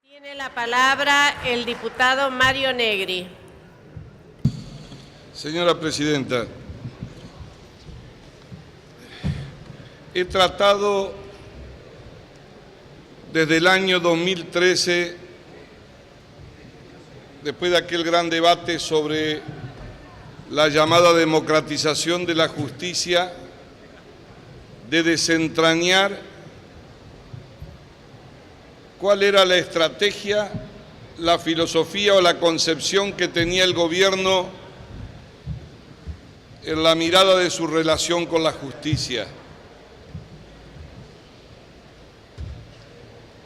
Tiene la palabra el diputado Mario Negri. Señora Presidenta, he tratado desde el año 2013, después de aquel gran debate sobre la llamada democratización de la justicia, de desentrañar cuál era la estrategia, la filosofía o la concepción que tenía el gobierno en la mirada de su relación con la justicia.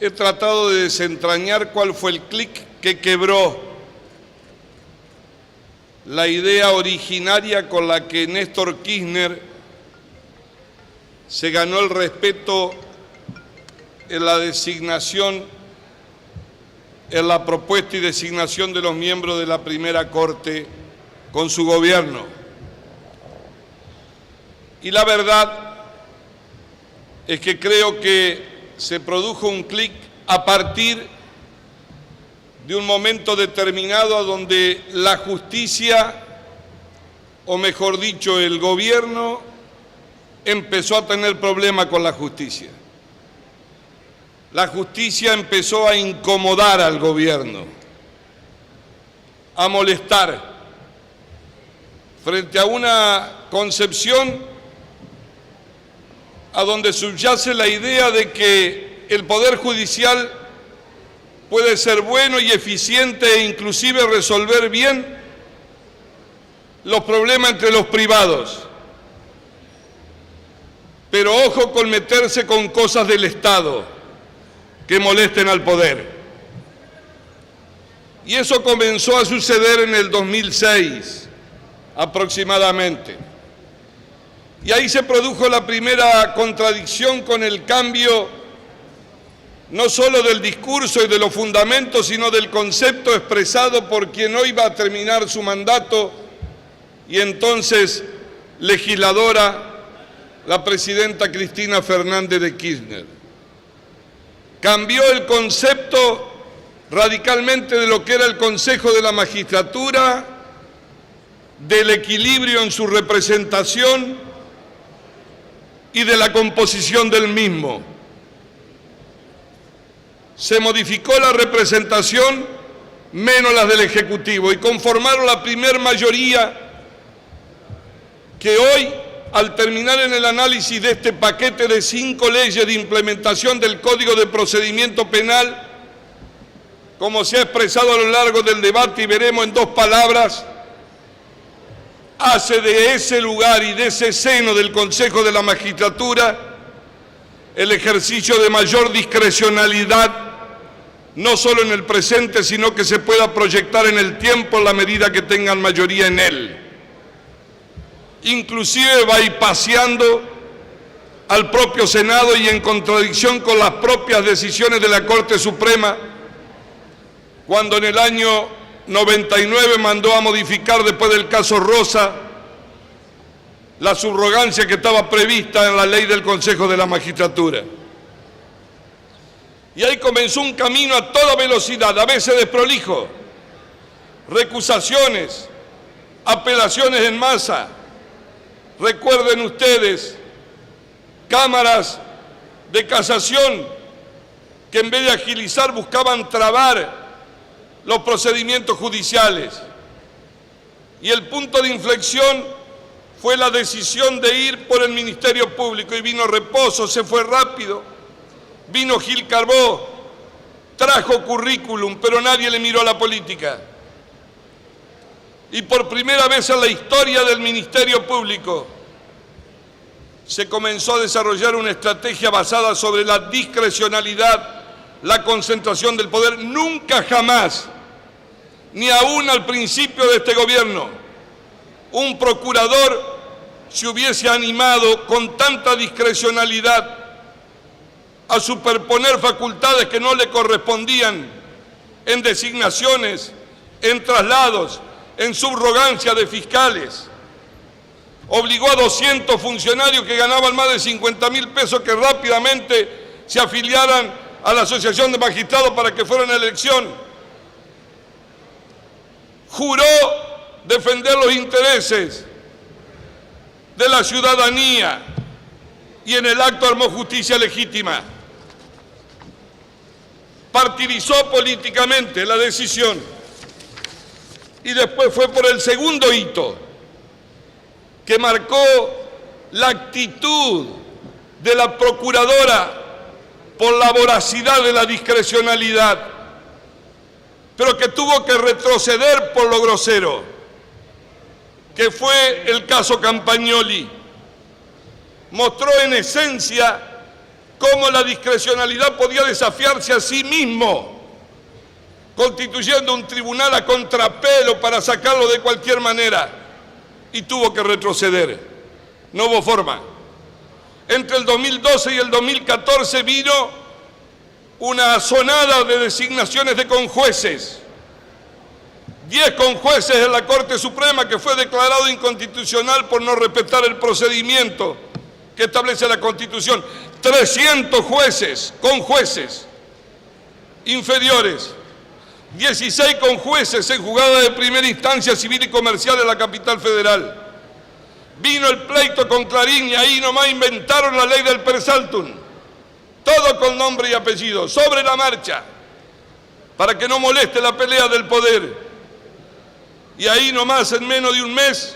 He tratado de desentrañar cuál fue el clic que quebró la idea originaria con la que Néstor Kirchner se ganó el respeto en la designación, en la propuesta y designación de los miembros de la primera Corte con su gobierno. Y la verdad es que creo que se produjo un clic a partir de un momento determinado a donde la justicia, o mejor dicho, el gobierno, empezó a tener problemas con la justicia. La justicia empezó a incomodar al gobierno, a molestar, frente a una concepción a donde subyace la idea de que el Poder Judicial puede ser bueno y eficiente e inclusive resolver bien los problemas entre los privados. Pero ojo con meterse con cosas del Estado que molesten al poder. Y eso comenzó a suceder en el 2006 aproximadamente. Y ahí se produjo la primera contradicción con el cambio no solo del discurso y de los fundamentos, sino del concepto expresado por quien hoy va a terminar su mandato y entonces legisladora, la presidenta Cristina Fernández de Kirchner. Cambió el concepto radicalmente de lo que era el Consejo de la Magistratura, del equilibrio en su representación y de la composición del mismo. Se modificó la representación, menos las del Ejecutivo, y conformaron la primer mayoría que hoy, al terminar en el análisis de este paquete de 5 leyes de implementación del Código de Procedimiento Penal, como se ha expresado a lo largo del debate y veremos en 2 palabras, hace de ese lugar y de ese seno del Consejo de la Magistratura el ejercicio de mayor discrecionalidad, no solo en el presente, sino que se pueda proyectar en el tiempo en la medida que tengan mayoría en él. Inclusive bypaseando al propio Senado y en contradicción con las propias decisiones de la Corte Suprema, cuando en el año 99 mandó a modificar, después del caso Rosa, la subrogancia que estaba prevista en la ley del Consejo de la Magistratura. Y ahí comenzó un camino a toda velocidad, a veces desprolijo, recusaciones, apelaciones en masa. Recuerden ustedes, cámaras de casación que en vez de agilizar buscaban trabar los procedimientos judiciales. Y el punto de inflexión fue la decisión de ir por el Ministerio Público, y vino Reposo, se fue rápido, vino Gil Carbó, trajo currículum, pero nadie le miró a la política. Y por primera vez en la historia del Ministerio Público se comenzó a desarrollar una estrategia basada sobre la discrecionalidad, la concentración del poder. Nunca jamás, ni aún al principio de este gobierno, un procurador se hubiese animado con tanta discrecionalidad a superponer facultades que no le correspondían en designaciones, en traslados, en subrogancia de fiscales. Obligó a 200 funcionarios que ganaban más de 50.000 pesos que rápidamente se afiliaran a la Asociación de Magistrados para que fueran a elección. Juró defender los intereses de la ciudadanía y en el acto armó justicia legítima. Partidizó políticamente la decisión y después fue por el segundo hito que marcó la actitud de la procuradora por la voracidad de la discrecionalidad, pero que tuvo que retroceder por lo grosero, que fue el caso Campagnoli. Mostró en esencia cómo la discrecionalidad podía desafiarse a sí mismo, constituyendo un tribunal a contrapelo para sacarlo de cualquier manera, y tuvo que retroceder. No hubo forma. Entre el 2012 y el 2014 vino una sonada de designaciones de conjueces. 10 conjueces en la Corte Suprema que fue declarado inconstitucional por no respetar el procedimiento que establece la Constitución. 300 jueces, conjueces inferiores. 16 conjueces en juzgada de primera instancia civil y comercial en la capital federal. Vino el pleito con Clarín y ahí nomás inventaron la ley del persaltum. Todo con nombre y apellido, sobre la marcha, para que no moleste la pelea del poder. Y ahí nomás, en menos de un mes,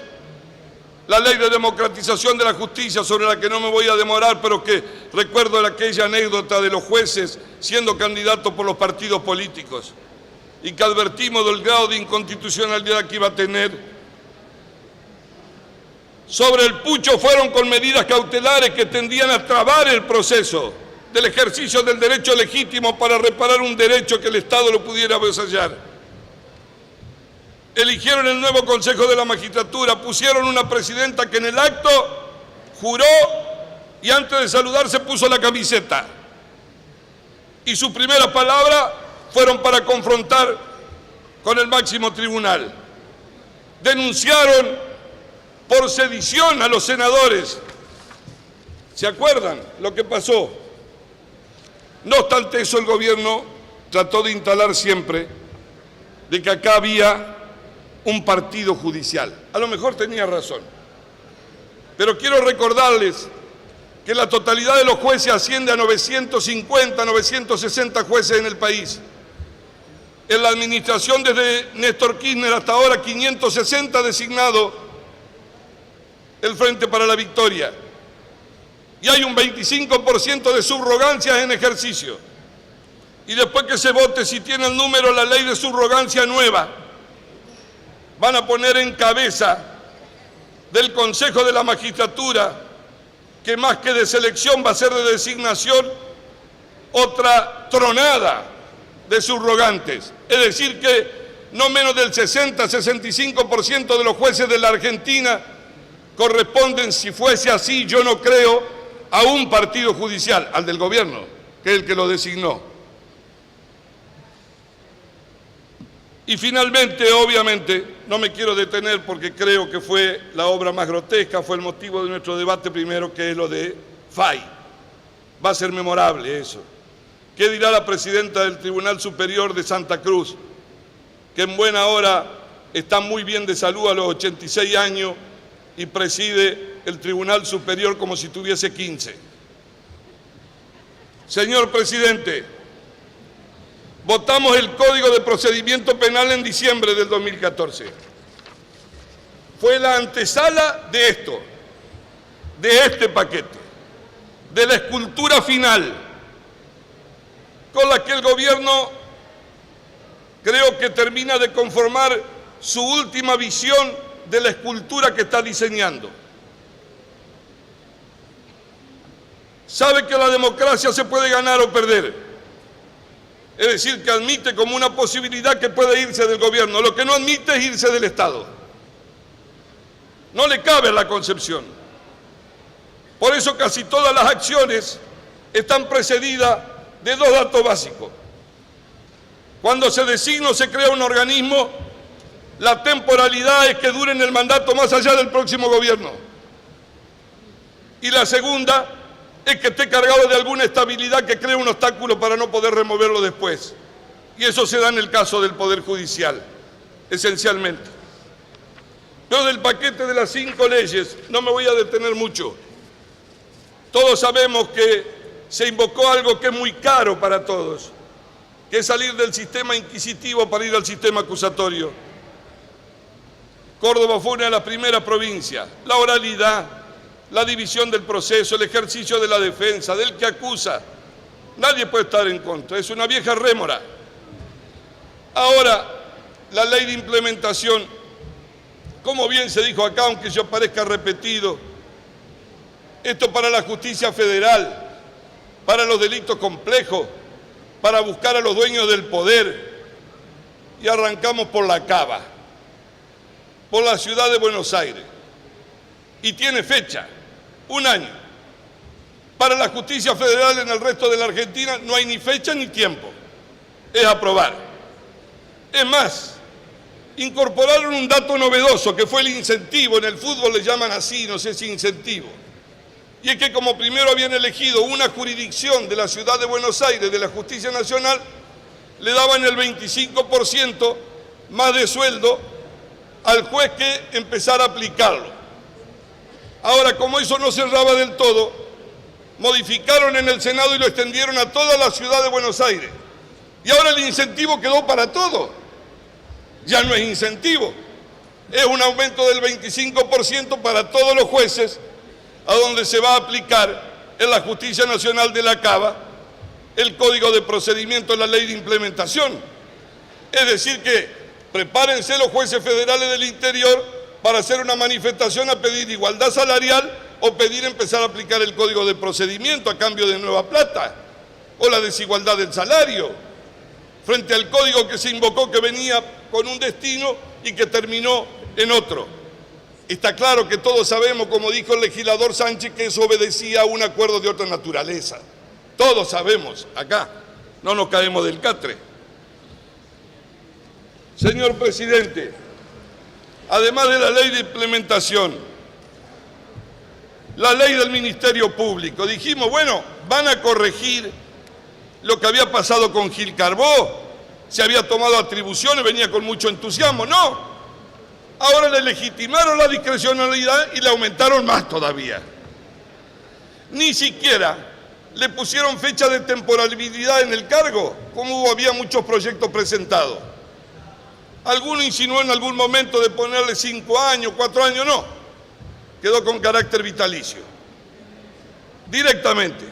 la ley de democratización de la justicia, sobre la que no me voy a demorar, pero que recuerdo aquella anécdota de los jueces siendo candidatos por los partidos políticos y que advertimos del grado de inconstitucionalidad que iba a tener. Sobre el pucho fueron con medidas cautelares que tendían a trabar el proceso del ejercicio del derecho legítimo para reparar un derecho que el Estado lo pudiera avasallar. Eligieron el nuevo Consejo de la Magistratura, pusieron una presidenta que en el acto juró y antes de saludarse puso la camiseta. Y sus primeras palabras fueron para confrontar con el máximo tribunal. Denunciaron por sedición a los senadores. ¿Se acuerdan lo que pasó? No obstante eso, el gobierno trató de instalar siempre de que acá había un partido judicial. A lo mejor tenía razón. Pero quiero recordarles que la totalidad de los jueces asciende a 950, 960 jueces en el país. En la administración desde Néstor Kirchner hasta ahora 560 designados el Frente para la Victoria. Y hay un 25% de subrogancias en ejercicio. Y después que se vote, si tiene el número, la ley de subrogancia nueva, van a poner en cabeza del Consejo de la Magistratura, que más que de selección va a ser de designación, otra tronada de subrogantes. Es decir que no menos del 60-65% de los jueces de la Argentina corresponden, si fuese así, yo no creo, a un partido judicial, al del gobierno, que es el que lo designó. Y finalmente, obviamente, no me quiero detener porque creo que fue la obra más grotesca, fue el motivo de nuestro debate primero, que es lo de FAI. Va a ser memorable eso. ¿Qué dirá la presidenta del Tribunal Superior de Santa Cruz, que en buena hora está muy bien de salud a los 86 años y preside el Tribunal Superior como si tuviese 15? Señor presidente, votamos el Código de Procedimiento Penal en diciembre del 2014. Fue la antesala de esto, de este paquete, de la escultura final, con la que el gobierno creo que termina de conformar su última visión de la escultura que está diseñando. Sabe que la democracia se puede ganar o perder. Es decir, que admite como una posibilidad que puede irse del gobierno. Lo que no admite es irse del Estado. No le cabe la concepción. Por eso casi todas las acciones están precedidas de dos datos básicos. Cuando se designa o se crea un organismo, la temporalidad es que dure en el mandato más allá del próximo gobierno. Y la segunda es que esté cargado de alguna estabilidad que cree un obstáculo para no poder removerlo después. Y eso se da en el caso del Poder Judicial, esencialmente. Pero del paquete de las 5 leyes no me voy a detener mucho. Todos sabemos que se invocó algo que es muy caro para todos, que es salir del sistema inquisitivo para ir al sistema acusatorio. Córdoba fue una de las primeras provincias. La oralidad, la división del proceso, el ejercicio de la defensa, del que acusa. Nadie puede estar en contra, es una vieja rémora. Ahora, la ley de implementación, como bien se dijo acá, aunque yo parezca repetido, esto para la justicia federal, para los delitos complejos, para buscar a los dueños del poder. Y arrancamos por la Cava, por la ciudad de Buenos Aires. Y tiene fecha, 1 año. Para la justicia federal en el resto de la Argentina no hay ni fecha ni tiempo. Es aprobar. Es más, incorporaron un dato novedoso que fue el incentivo. En el fútbol le llaman así, no sé si incentivo. Y es que como primero habían elegido una jurisdicción de la ciudad de Buenos Aires, de la Justicia Nacional, le daban el 25% más de sueldo al juez que empezara a aplicarlo. Ahora, como eso no cerraba del todo, modificaron en el Senado y lo extendieron a toda la ciudad de Buenos Aires. Y ahora el incentivo quedó para todo. Ya no es incentivo, es un aumento del 25% para todos los jueces, a donde se va a aplicar en la Justicia Nacional de la Cava el Código de Procedimiento de la Ley de Implementación. Es decir que prepárense los jueces federales del interior para hacer una manifestación a pedir igualdad salarial o pedir empezar a aplicar el Código de Procedimiento a cambio de nueva plata, o la desigualdad del salario, frente al código que se invocó que venía con un destino y que terminó en otro. Está claro que todos sabemos, como dijo el legislador Sánchez, que eso obedecía a un acuerdo de otra naturaleza. Todos sabemos, acá, no nos caemos del catre. Señor presidente, además de la ley de implementación, la ley del Ministerio Público, dijimos, bueno, van a corregir lo que había pasado con Gil Carbó, se había tomado atribuciones, venía con mucho entusiasmo. No, ahora le legitimaron la discrecionalidad y le aumentaron más todavía. Ni siquiera le pusieron fecha de temporalidad en el cargo, como había muchos proyectos presentados. Alguno insinuó en algún momento de ponerle 5 años, 4 años, no. Quedó con carácter vitalicio. Directamente.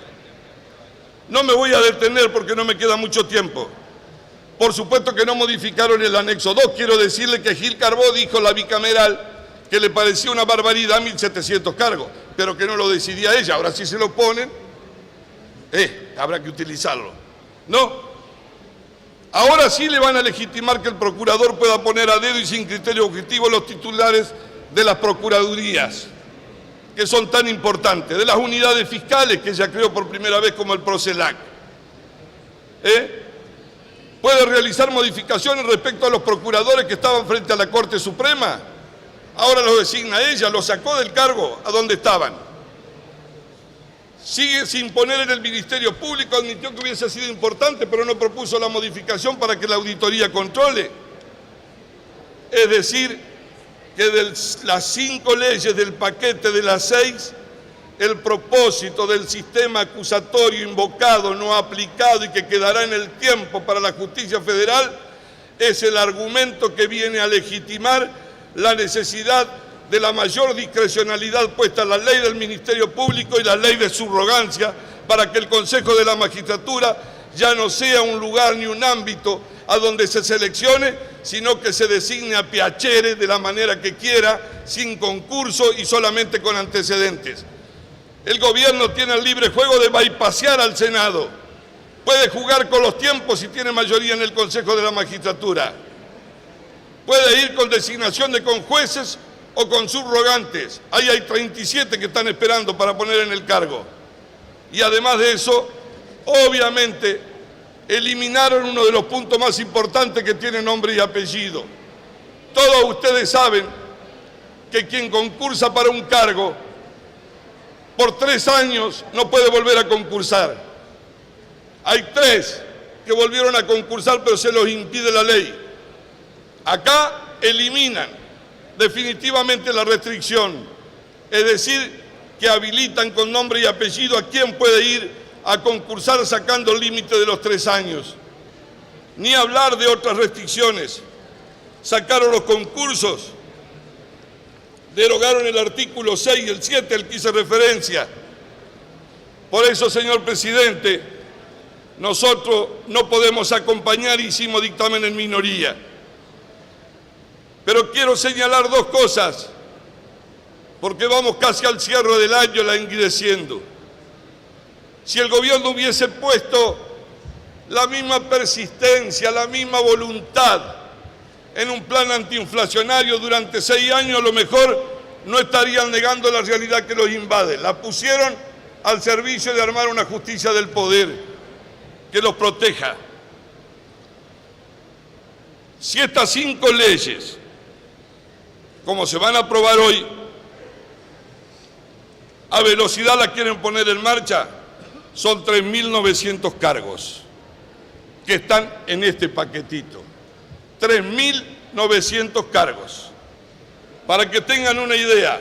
No me voy a detener porque no me queda mucho tiempo. Por supuesto que no modificaron el anexo 2. Quiero decirle que Gil Carbó dijo la bicameral que le parecía una barbaridad 1.700 cargos, pero que no lo decidía ella. Ahora sí se lo ponen, habrá que utilizarlo. No. Ahora sí le van a legitimar que el procurador pueda poner a dedo y sin criterio objetivo los titulares de las procuradurías, que son tan importantes, de las unidades fiscales que ella creó por primera vez como el Procelac. Puede realizar modificaciones respecto a los procuradores que estaban frente a la Corte Suprema. Ahora los designa ella, los sacó del cargo a donde estaban. Sigue sin poner en el Ministerio Público, admitió que hubiese sido importante, pero no propuso la modificación para que la auditoría controle. Es decir, que de las 5 leyes del paquete de las 6, el propósito del sistema acusatorio invocado, no aplicado y que quedará en el tiempo para la justicia federal, es el argumento que viene a legitimar la necesidad de la mayor discrecionalidad puesta en la ley del Ministerio Público y la ley de subrogancia para que el Consejo de la Magistratura ya no sea un lugar ni un ámbito a donde se seleccione, sino que se designe a piacere de la manera que quiera, sin concurso y solamente con antecedentes. El gobierno tiene el libre juego de bypassear al Senado. Puede jugar con los tiempos si tiene mayoría en el Consejo de la Magistratura. Puede ir con designación de conjueces o con subrogantes. Ahí hay 37 que están esperando para poner en el cargo. Y además de eso, obviamente, eliminaron uno de los puntos más importantes que tiene nombre y apellido. Todos ustedes saben que quien concursa para un cargo por 3 años no puede volver a concursar. Hay 3 que volvieron a concursar, pero se los impide la ley. Acá eliminan definitivamente la restricción, es decir, que habilitan con nombre y apellido a quién puede ir a concursar sacando el límite de los 3 años. Ni hablar de otras restricciones. Sacaron los concursos, derogaron el artículo 6 y el 7 al que hice referencia. Por eso, señor presidente, nosotros no podemos acompañar, hicimos dictamen en minoría. Pero quiero señalar 2 cosas, porque vamos casi al cierre del año languideciendo. Si el gobierno hubiese puesto la misma persistencia, la misma voluntad en un plan antiinflacionario durante 6 años, a lo mejor no estarían negando la realidad que los invade. La pusieron al servicio de armar una justicia del poder que los proteja. Si estas 5 leyes, como se van a aprobar hoy, a velocidad la quieren poner en marcha, son 3.900 cargos que están en este paquetito. 3.900 cargos. Para que tengan una idea,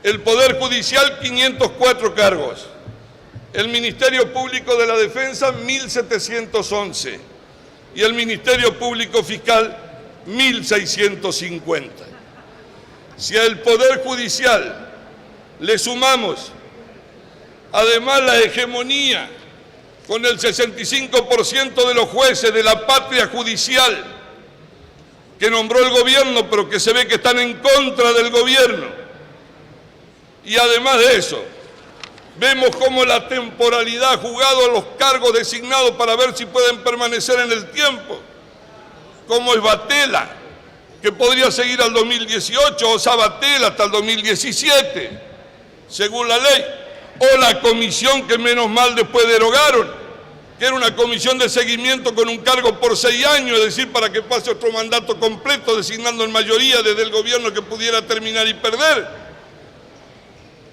el Poder Judicial 504 cargos, el Ministerio Público de la Defensa 1.711 y el Ministerio Público Fiscal 1.650. Si al Poder Judicial le sumamos además la hegemonía con el 65% de los jueces de la patria judicial que nombró el gobierno, pero que se ve que están en contra del gobierno, y además de eso, vemos cómo la temporalidad ha jugado a los cargos designados para ver si pueden permanecer en el tiempo, como es Batela, que podría seguir al 2018, o Sabatel hasta el 2017, según la ley, o la comisión que menos mal después derogaron, que era una comisión de seguimiento con un cargo por 6 años, es decir, para que pase otro mandato completo, designando en mayoría desde el gobierno que pudiera terminar y perder.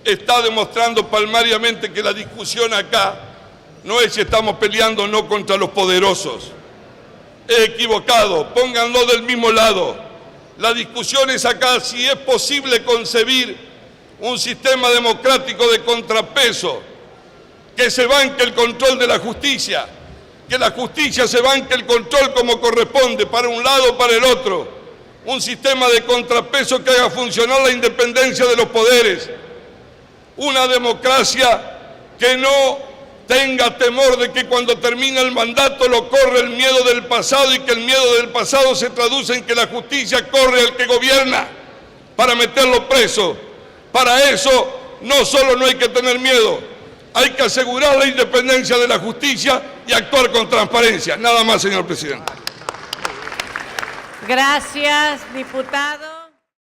Está demostrando palmariamente que la discusión acá no es si estamos peleando o no contra los poderosos. Es equivocado, pónganlo del mismo lado. La discusión es acá si es posible concebir un sistema democrático de contrapeso, que se banque el control de la justicia, que la justicia se banque el control como corresponde, para un lado o para el otro. Un sistema de contrapeso que haga funcionar la independencia de los poderes. Una democracia que no tenga temor de que cuando termina el mandato lo corre el miedo del pasado y que el miedo del pasado se traduce en que la justicia corre al que gobierna para meterlo preso. Para eso no solo no hay que tener miedo, hay que asegurar la independencia de la justicia y actuar con transparencia. Nada más, señor presidente. Gracias, diputado.